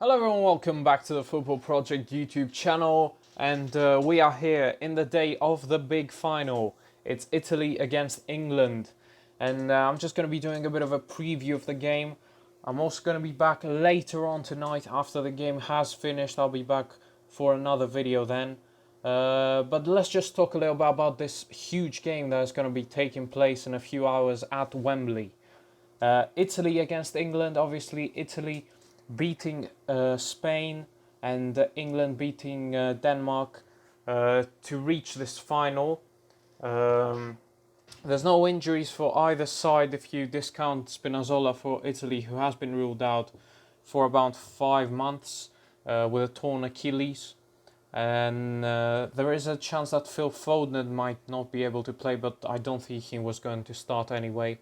Hello everyone, welcome back to the Football Project YouTube channel, and we are here in the day of the big final. It's Italy against England, and I'm just going to be doing a bit of a preview of the game. I'm also going to be back later on tonight after the game has finished. I'll be back for another video then. But let's just talk a little bit about this huge game that is going to be taking place in a few hours at Wembley. Italy against England, obviously Italy beating Spain and England beating Denmark to reach this final. There's no injuries for either side if you discount Spinazzola for Italy, who has been ruled out for about 5 months with a torn Achilles. And there is a chance that Phil Foden might not be able to play, but I don't think he was going to start anyway.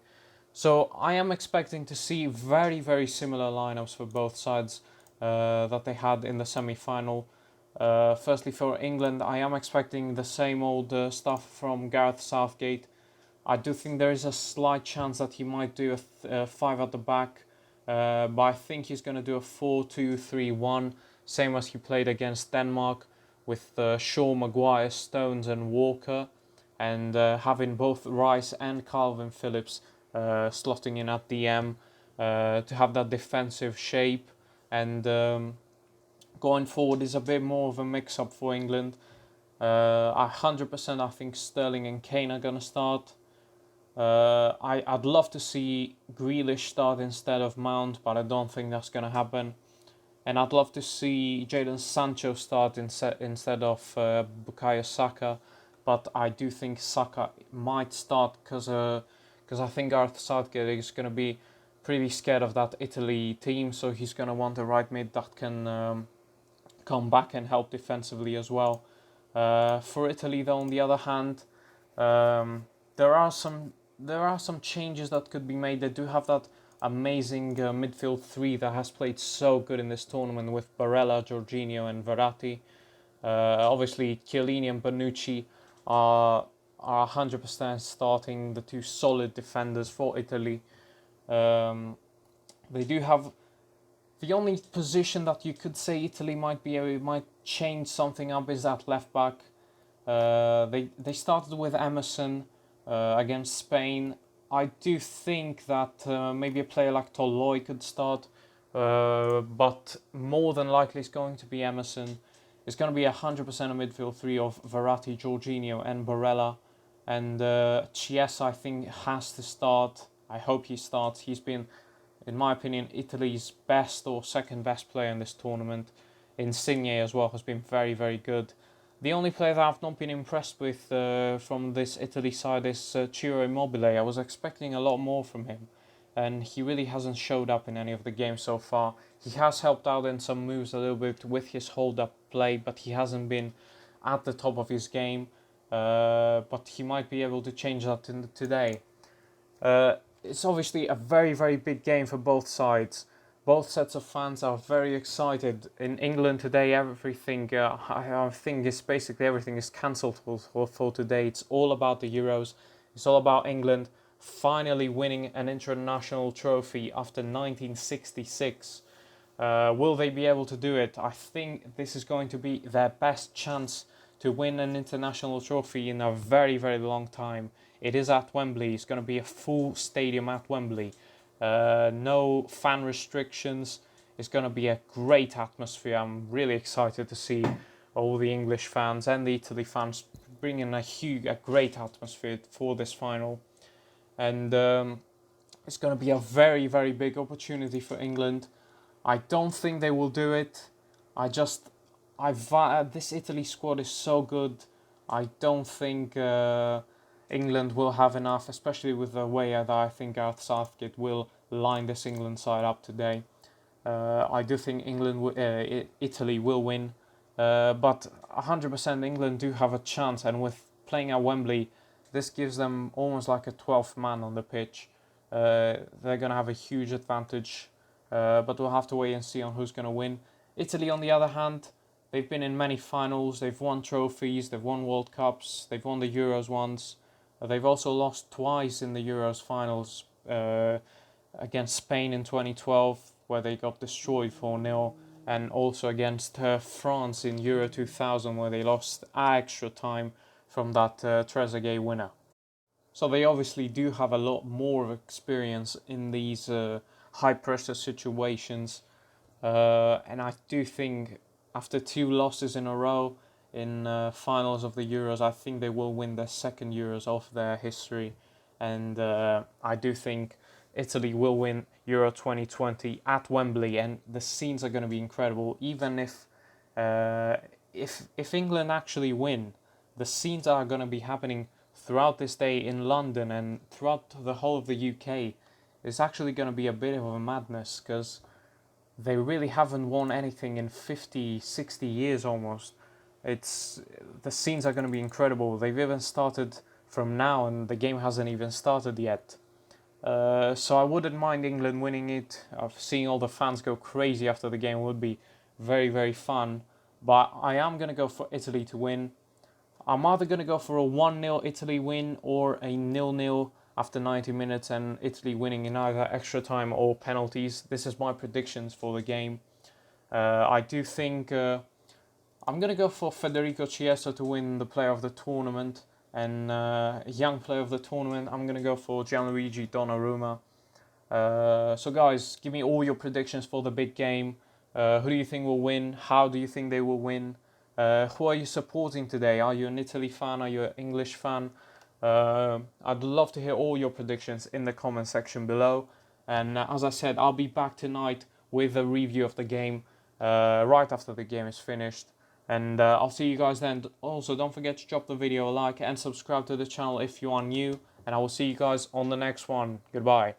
So I am expecting to see very, very similar lineups for both sides that they had in the semi-final. Firstly, for England, I am expecting the same old stuff from Gareth Southgate. I do think there is a slight chance that he might do a 5 at the back, but I think he's going to do a 4-2-3-1, same as he played against Denmark, with Shaw, Maguire, Stones and Walker, and having both Rice and Calvin Phillips slotting in at DM to have that defensive shape, and going forward is a bit more of a mix-up for England. 100% I think Sterling and Kane are going to start. I'd love to see Grealish start instead of Mount, but I don't think that's going to happen. And I'd love to see Jadon Sancho start instead of Bukayo Saka, but I do think Saka might start because I think Gareth Southgate is going to be pretty scared of that Italy team, so he's going to want a right mid that can come back and help defensively as well. For Italy, though, on the other hand, there are some changes that could be made. They do have that amazing midfield three that has played so good in this tournament with Barella, Jorginho and Verratti. Obviously, Chiellini and Bonucci are 100% starting, the two solid defenders for Italy. They do have the only position that you could say Italy might change something up is that left back. They started with Emerson against Spain. I do think that maybe a player like Toloi could start, but more than likely it's going to be Emerson. It's going to be 100% a midfield three of Verratti, Jorginho and Barella. And Chiesa, I think, has to start. I hope he starts. He's been, in my opinion, Italy's best or second best player in this tournament. Insigne as well has been very, very good. The only player that I've not been impressed with from this Italy side is Ciro Immobile. I was expecting a lot more from him, and he really hasn't showed up in any of the games so far. He has helped out in some moves a little bit with his hold-up play, but he hasn't been at the top of his game. But he might be able to change that today. It's obviously a very, very big game for both sides. Both sets of fans are very excited. In England today, everything, I think is basically everything is cancelled for today. It's all about the Euros. It's all about England finally winning an international trophy after 1966. Will they be able to do it? I think this is going to be their best chance to win an international trophy in a very, very long time. It is at Wembley. It's going to be a full stadium at Wembley. No fan restrictions. It's going to be a great atmosphere. I'm really excited to see all the English fans and the Italy fans bring in a great atmosphere for this final. And it's going to be a very, very big opportunity for England. I don't think they will do it. This Italy squad is so good. I don't think England will have enough, especially with the way that I think Gareth Southgate will line this England side up today. I do think Italy will win, but 100% England do have a chance, and with playing at Wembley, this gives them almost like a 12th man on the pitch. They're going to have a huge advantage, but we'll have to wait and see on who's going to win. Italy, on the other hand, they've been in many finals, they've won trophies, they've won World Cups, they've won the Euros once. They've also lost twice in the Euros finals against Spain in 2012, where they got destroyed 4-0, and also against France in Euro 2000, where they lost extra time from that Trezeguet winner. So they obviously do have a lot more of experience in these high pressure situations, and I do think after 2 losses in a row in finals of the Euros, I think they will win their second Euros of their history, and I do think Italy will win Euro 2020 at Wembley, and the scenes are going to be incredible. Even uh, if England actually win, the scenes are going to be happening throughout this day in London and throughout the whole of the UK. It's actually going to be a bit of a madness because they really haven't won anything in 50, 60 years almost. It's the scenes are going to be incredible. They've even started from now, and the game hasn't even started yet. So I wouldn't mind England winning it. Seeing all the fans go crazy after the game would be very, very fun. But I am going to go for Italy to win. I'm either going to go for a 1-0 Italy win or a 0-0 after 90 minutes and Italy winning in either extra time or penalties. This is my predictions for the game. I do think I'm going to go for Federico Chiesa to win the player of the tournament, and young player of the tournament, I'm going to go for Gianluigi Donnarumma. So guys, give me all your predictions for the big game. Who do you think will win? How do you think they will win? Who are you supporting today? Are you an Italy fan? Are you an English fan? I'd love to hear all your predictions in the comment section below. And as I said, I'll be back tonight with a review of the game right after the game is finished. And I'll see you guys then. Also, don't forget to drop the video a like and subscribe to the channel if you are new. And I will see you guys on the next one. Goodbye.